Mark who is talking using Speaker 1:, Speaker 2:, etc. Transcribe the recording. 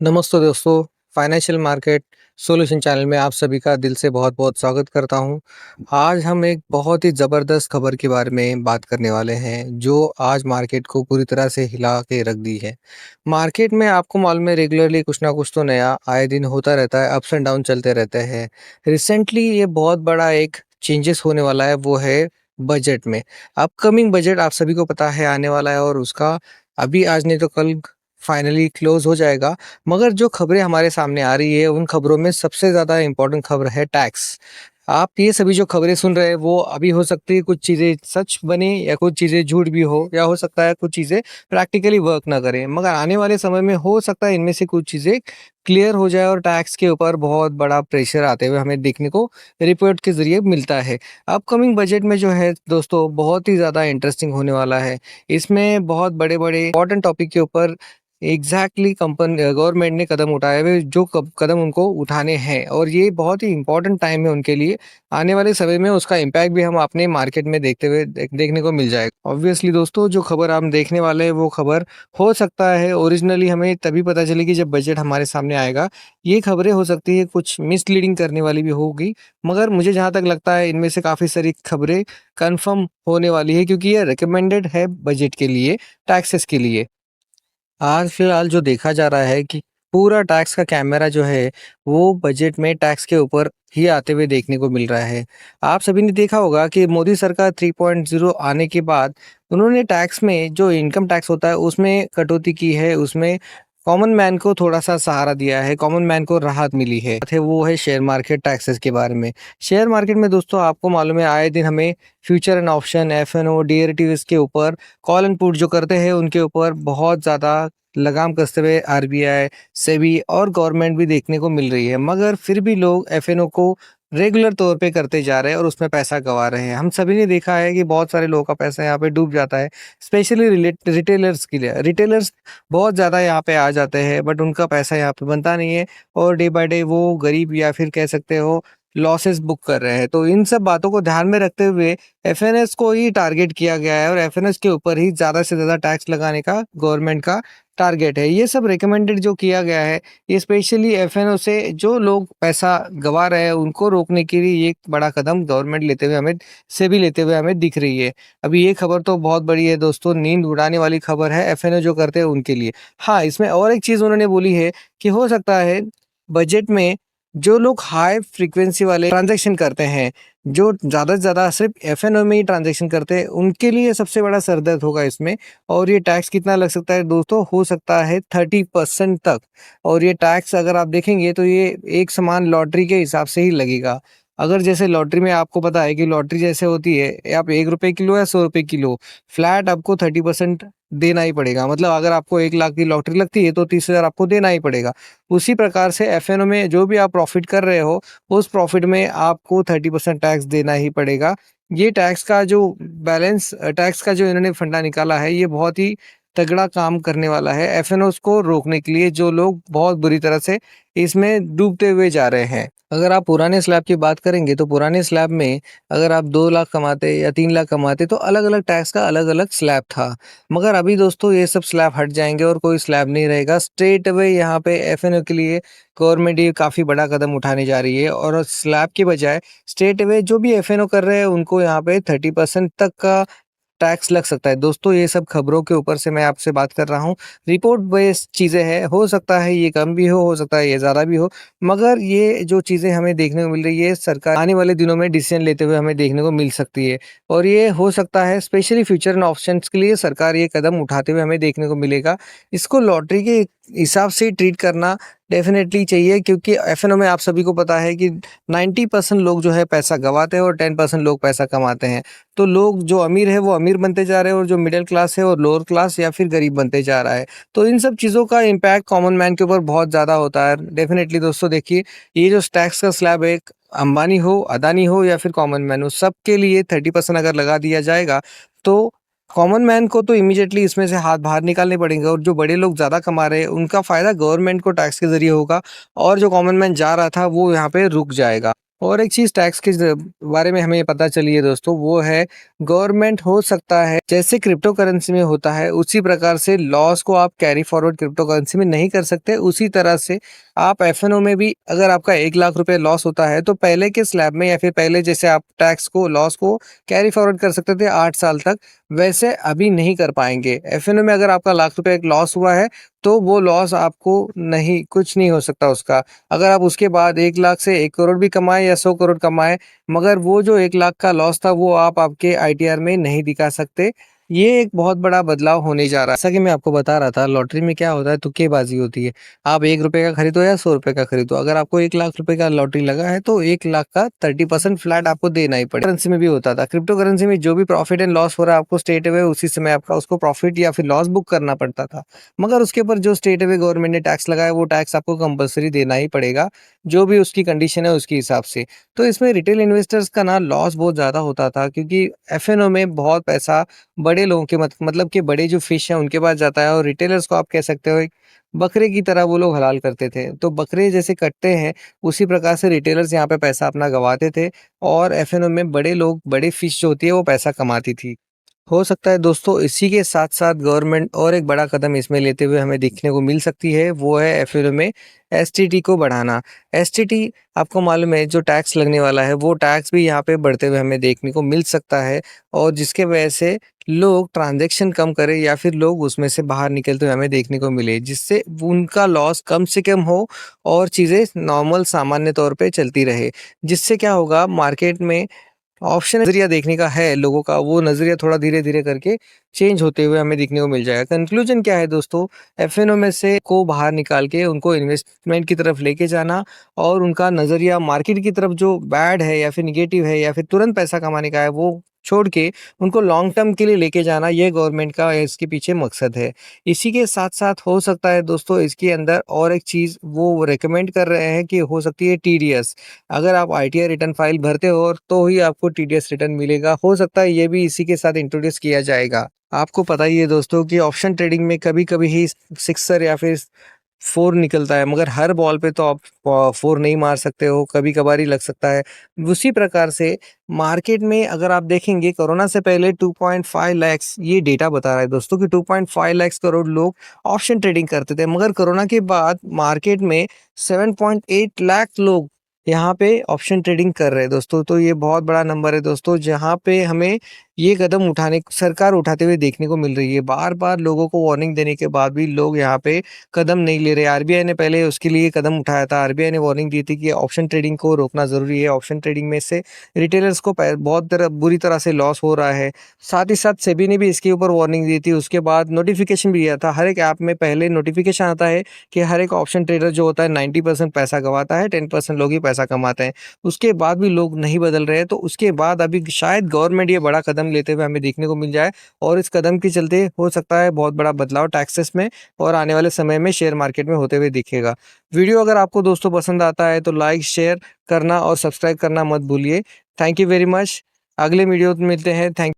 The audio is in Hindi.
Speaker 1: नमस्ते दोस्तों, फाइनेंशियल मार्केट सॉल्यूशन चैनल में आप सभी का दिल से बहुत-बहुत स्वागत करता हूं। आज हम एक बहुत ही ज़बरदस्त खबर के बारे में बात करने वाले हैं, जो आज मार्केट को पूरी तरह से हिला के रख दी है। मार्केट में आपको मालूम है रेगुलरली कुछ ना कुछ तो नया आए दिन होता रहता है, अप्स एंड डाउन चलते रहते हैं। रिसेंटली ये बहुत बड़ा एक चेंजेस होने वाला है, वो है बजट में। अपकमिंग बजट आप सभी को पता है आने वाला है और उसका अभी आज नहीं तो कल फाइनली क्लोज़ हो जाएगा। मगर जो खबरें हमारे सामने आ रही है, उन खबरों में सबसे ज़्यादा इम्पोर्टेंट खबर है टैक्स। आप ये सभी जो खबरें सुन रहे हैं, वो अभी हो सकती है कुछ चीज़ें सच बने या कुछ चीज़ें झूठ भी हो या हो सकता है कुछ चीज़ें प्रैक्टिकली वर्क ना करें। मगर आने वाले समय में हो सकता है इनमें से कुछ चीज़ें क्लियर हो जाए और टैक्स के ऊपर बहुत बड़ा प्रेशर आते हुए हमें देखने को रिपोर्ट के ज़रिए मिलता है। अपकमिंग बजट में जो है दोस्तों बहुत ही ज़्यादा इंटरेस्टिंग होने वाला है। इसमें बहुत बड़े-बड़े इम्पोर्टेंट टॉपिक के ऊपर एग्ज़ैक्टली गवर्नमेंट ने कदम उठाए हुए जो कदम उनको उठाने हैं और ये बहुत ही इम्पोर्टेंट टाइम है उनके लिए। आने वाले समय में उसका इम्पैक्ट भी हम अपने मार्केट में देखते हुए देखने को मिल जाएगा। ऑब्वियसली दोस्तों जो खबर हम देखने वाले हैं वो खबर हो सकता है ओरिजिनली हमें तभी पता चलेगी जब बजट हमारे सामने आएगा। ये खबरें हो सकती है कुछ मिसलीडिंग करने वाली भी होगी, मगर मुझे जहाँ तक लगता है इनमें से काफ़ी सारी खबरें कन्फर्म होने वाली है क्योंकि ये रिकमेंडेड है बजट के लिए, टैक्सेस के लिए। आज फिलहाल जो देखा जा रहा है कि पूरा टैक्स का कैमरा जो है, वो बजट में टैक्स के ऊपर ही आते हुए देखने को मिल रहा है। आप सभी ने देखा होगा कि मोदी सरकार 3.0 आने के बाद उन्होंने टैक्स में जो इनकम टैक्स होता है, उसमें कटौती की है, उसमें कॉमन मैन को थोड़ा-सा सहारा दिया है, कॉमन मैन को राहत मिली है। वो है शेयर मार्केट टैक्सेस के बारे में। शेयर मार्केट में दोस्तों आपको मालूम है आए दिन हमें फ्यूचर एंड ऑप्शन, एफ-एन-ओ, डेरिवेटिव्स के ऊपर कॉल एंड पुट जो करते हैं उनके ऊपर बहुत ज़्यादा लगाम कसते हुए आरबीआई, सेबी और गवर्नमेंट भी देखने को मिल रही है। मगर फिर भी लोग एफ-एन-ओ को रेगुलर तौर पे करते जा रहे हैं और उसमें पैसा गँवा रहे हैं। हम सभी ने देखा है कि बहुत सारे लोगों का पैसा यहाँ पे डूब जाता है, स्पेशली रिटेलर्स के लिए। रिटेलर्स बहुत ज़्यादा यहाँ पे आ जाते हैं बट उनका पैसा यहाँ पे बनता नहीं है और डे बाय डे वो गरीब या फिर कह सकते हो लॉसेस बुक कर रहे हैं। तो इन सब बातों को ध्यान में रखते हुए एफएनएस को ही टारगेट किया गया है और एफएनएस के ऊपर ही ज़्यादा से ज़्यादा टैक्स लगाने का गवर्नमेंट का टारगेट है। ये सब रिकमेंडेड जो किया गया है, ये स्पेशली एफएनओ से जो लोग पैसा गँवा रहे हैं, उनको रोकने के लिए एक बड़ा कदम गवर्नमेंट लेते हुए हमें सेबी लेते हुए हमें दिख रही है। अभी ये खबर तो बहुत बड़ी है दोस्तों, नींद उड़ाने वाली खबर है एफएनओ जो करते हैं उनके लिए। हाँ, इसमें और एक चीज़ उन्होंने बोली है कि हो सकता है बजट में जो लोग हाई फ्रीक्वेंसी वाले ट्रांज़ैक्शन करते हैं, जो ज़्यादा से ज़्यादा सिर्फ़ एफ-एन-ओ में ही ट्रांज़ैक्शन करते हैं, उनके लिए सबसे बड़ा सरदर्द होगा इसमें और ये टैक्स कितना लग सकता है दोस्तों, हो सकता है 30% तक और ये टैक्स अगर आप देखेंगे तो ये एक समान लॉटरी के हिसाब से ही लगेगा। अगर जैसे लॉटरी में आपको पता है कि लॉटरी जैसे होती है, आप ₹1 किलो या ₹100 किलो, फ्लैट आपको 30% देना ही पड़ेगा। मतलब अगर आपको 1 लाख की लॉटरी लगती है, तो 30,000 आपको देना ही पड़ेगा। उसी प्रकार से एफ-एन-ओ में जो भी आप प्रॉफ़िट कर रहे हो, उस प्रॉफ़िट में आपको 30% टैक्स देना ही पड़ेगा। ये टैक्स का जो टैक्स का जो इन्होंने फंडा निकाला है, ये बहुत ही तगड़ा काम करने वाला है एफ-एन-ओज़ को रोकने के लिए, जो लोग बहुत बुरी तरह से इसमें डूबते हुए जा रहे हैं। अगर आप पुराने स्लैब की बात करेंगे, तो पुराने स्लैब में अगर आप 2 लाख कमाते या 3 लाख कमाते, तो अलग-अलग टैक्स का अलग-अलग स्लैब था। मगर अभी दोस्तों ये सब स्लैब हट जाएँगे और कोई स्लैब नहीं रहेगा। स्ट्रेट अवे यहाँ पे एफ-एन-ओ के लिए गवर्नमेंट ये काफ़ी बड़ा कदम उठाने जा रही है और स्लैब की बजाय स्ट्रेट अवे जो भी एफ-एन-ओ कर रहे हैं उनको यहाँ पे 30% तक का टैक्स लग सकता है। दोस्तों ये सब खबरों के ऊपर से मैं आपसे बात कर रहा हूँ। रिपोर्ट बेस्ड चीज़ें हैं, हो सकता है ये कम भी हो सकता है ये ज़्यादा भी हो। मगर ये जो चीज़ें हमें देखने को मिल रही है, सरकार आने वाले दिनों में डिसीज़न लेते हुए हमें देखने को मिल सकती है। और ये हो सकता है स्पेशली फ्यूचर एंड ऑप्शंस के लिए सरकार ये कदम उठाते हुए हमें देखने को मिलेगा। इसको लॉटरी के हिसाब से ट्रीट करना डेफ़िनेटली चाहिए क्योंकि एफ-एन-ओ में आप सभी को पता है कि 90% लोग जो है पैसा गँवाते हैं और 10% लोग पैसा कमाते हैं। तो लोग जो अमीर है वो अमीर बनते जा रहे हैं और जो मिडिल क्लास है और लोअर क्लास या फिर गरीब बनते जा रहा है। तो इन सब चीज़ों का इम्पैक्ट कॉमन मैन के ऊपर बहुत ज़्यादा होता है। डेफ़िनेटली दोस्तों देखिए, ये जो टैक्स का स्लैब है, अंबानी हो, अदानी हो या फिर कॉमन मैन हो, सबके लिए 30% अगर लगा दिया जाएगा, तो कॉमन मैन को तो इमीडिएटली इसमें से हाथ बाहर निकालने पड़ेंगे और जो बड़े लोग ज़्यादा कमा रहे हैं, उनका फ़ायदा गवर्नमेंट को टैक्स के ज़रिए होगा और जो कॉमन मैन जा रहा था, वो यहाँ पे रुक जाएगा। और एक चीज़ टैक्स के बारे में हमें पता चली है दोस्तों, वो है गवर्नमेंट हो सकता है जैसे क्रिप्टो करेंसी में होता है उसी प्रकार से लॉस को आप कैरी फॉरवर्ड क्रिप्टो करेंसी में नहीं कर सकते। उसी तरह से आप एफएनओ में भी अगर आपका 1 लाख रुपए लॉस होता है तो पहले के स्लैब में या फिर पहले जैसे आप टैक्स को लॉस को कैरी फॉरवर्ड कर सकते थे 8 साल तक, वैसे अभी नहीं कर पाएंगे। एफएनओ में अगर आपका लाख रुपए एक लॉस हुआ है तो वो लॉस आपको नहीं, कुछ नहीं हो सकता उसका। अगर आप उसके बाद 1 लाख से 1 करोड़ भी कमाएँ या 100 करोड़ कमाएँ, मगर वो जो 1 लाख का लॉस था वो आप आपके आईटीआर में नहीं दिखा सकते। ये एक बहुत बड़ा बदलाव होने जा रहा है। जैसा कि मैं आपको बता रहा था, लॉटरी में क्या होता है, तुक्केबाज़ी होती है। आप ₹1 का खरीदो या ₹100 का खरीदो, अगर आपको 1 लाख रुपए का लॉटरी लगा है तो 1 लाख का 30% फ्लैट आपको देना ही पड़ेगा। करेंसी में भी होता था। क्रिप्टो करेंसी में जो भी प्रॉफिट एंड लॉस हो रहा है आपको स्ट्रेट अवे उसी समय आपका उसको प्रॉफिट या फिर लॉस बुक करना पड़ता था। मगर उसके ऊपर जो स्टेट अवे गवर्नमेंट ने टैक्स लगाया वो टैक्स आपको कंपल्सरी देना ही पड़ेगा, जो भी उसकी कंडीशन है उसके हिसाब से। तो इसमें रिटेल इन्वेस्टर्स का ना लॉस बहुत ज़्यादा होता था क्योंकि एफएनओ में बहुत पैसा बड़े लोगों के मतलब कि बड़े जो फिश हैं उनके पास जाता है और रिटेलर्स को आप कह सकते हो एक बकरे की तरह वो लोग हलाल करते थे। तो बकरे जैसे कटते हैं उसी प्रकार से रिटेलर्स यहाँ पे पैसा अपना गँवाते थे और एफएनओ में बड़े लोग, बड़े फिश जो होती है वो पैसा कमाती थी। हो सकता है दोस्तों इसी के साथ-साथ गवर्नमेंट और एक बड़ा कदम इसमें लेते हुए हमें देखने को मिल सकती है, वो है एफएनओ में एसटीटी को बढ़ाना। एसटीटी आपको मालूम है जो टैक्स लगने वाला है, वो टैक्स भी यहाँ पे बढ़ते हुए हमें देखने को मिल सकता है और जिसके वजह से लोग ट्रांज़ैक्शन कम करें या फिर लोग उसमें से बाहर निकलते हुए हमें देखने को मिले, जिससे उनका लॉस कम से कम हो और चीज़ें नॉर्मल सामान्य तौर पे चलती रहे। जिससे क्या होगा मार्केट में ऑप्शन नज़रिया देखने का है लोगों का, वो नज़रिया थोड़ा धीरे-धीरे करके चेंज होते हुए हमें दिखने को मिल जाएगा। कंक्लूज़न क्या है दोस्तों, एफएनओ में से को बाहर निकाल के उनको इन्वेस्टमेंट की तरफ लेके जाना और उनका नज़रिया मार्केट की तरफ जो बैड है या फिर नेगेटिव है या फिर तुरंत पैसा कमाने का है, वो छोड़ के उनको लॉन्ग टर्म के लिए लेके जाना, ये गवर्नमेंट का इसके पीछे मकसद है। इसी के साथ-साथ हो सकता है दोस्तों इसके अंदर और एक चीज़ वो रिकमेंड कर रहे हैं कि हो सकती है टीडीएस। अगर आप आईटीआर रिटर्न फाइल भरते हो और तो ही आपको टीडीएस रिटर्न मिलेगा। हो सकता है ये भी इसी के साथ इंट्रोड्यूस किया जाएगा। आपको पता ही है दोस्तों कि ऑप्शन ट्रेडिंग में कभी-कभी ही सिक्सर या फिर 4 निकलता है, मगर हर बॉल पे तो आप 4 नहीं मार सकते हो, कभी-कभार ही लग सकता है। उसी प्रकार से मार्केट में अगर आप देखेंगे कोरोना से पहले 2.5 लैक्स ये डेटा बता रहा है दोस्तों कि 2.5 लैक्स करोड़ लोग ऑप्शन ट्रेडिंग करते थे, मगर कोरोना के बाद मार्केट में 7.8 लाख लोग यहाँ पे ऑप्शन ट्रेडिंग कर रहे हैं दोस्तों। तो ये बहुत बड़ा नंबर है दोस्तों, जहाँ पे हमें ये कदम उठाने सरकार उठाते हुए देखने को मिल रही है। बार-बार लोगों को वार्निंग देने के बाद भी लोग यहाँ पे कदम नहीं ले रहे। आरबीआई ने पहले उसके लिए कदम उठाया था। आरबीआई ने वार्निंग दी थी कि ऑप्शन ट्रेडिंग को रोकना ज़रूरी है। ऑप्शन ट्रेडिंग में से रिटेलर्स को बहुत बुरी तरह से लॉस हो रहा है। साथ ही साथ सेबी ने भी इसके ऊपर वार्निंग दी थी। उसके बाद नोटिफ़िकेशन भी दिया था। हर एक ऐप में पहले नोटिफ़िकेशन आता है कि हर एक ऑप्शन ट्रेडर जो होता है 90% पैसा गँवाता है, 10% लोग ही पैसा कमाते हैं। उसके बाद भी लोग नहीं बदल रहे हैं, तो उसके बाद अभी शायद गवर्नमेंट ये बड़ा कदम लेते हुए हमें देखने को मिल जाए और इस कदम के चलते हो सकता है बहुत बड़ा बदलाव टैक्सेस में और आने वाले समय में शेयर मार्केट में होते हुए दिखेगा। वीडियो अगर आपको दोस्तों पसंद आता है तो लाइक, शेयर करना और सब्सक्राइब करना मत भूलिए। Thank you very much. अगले वीडियो में मिलते हैं। थैंक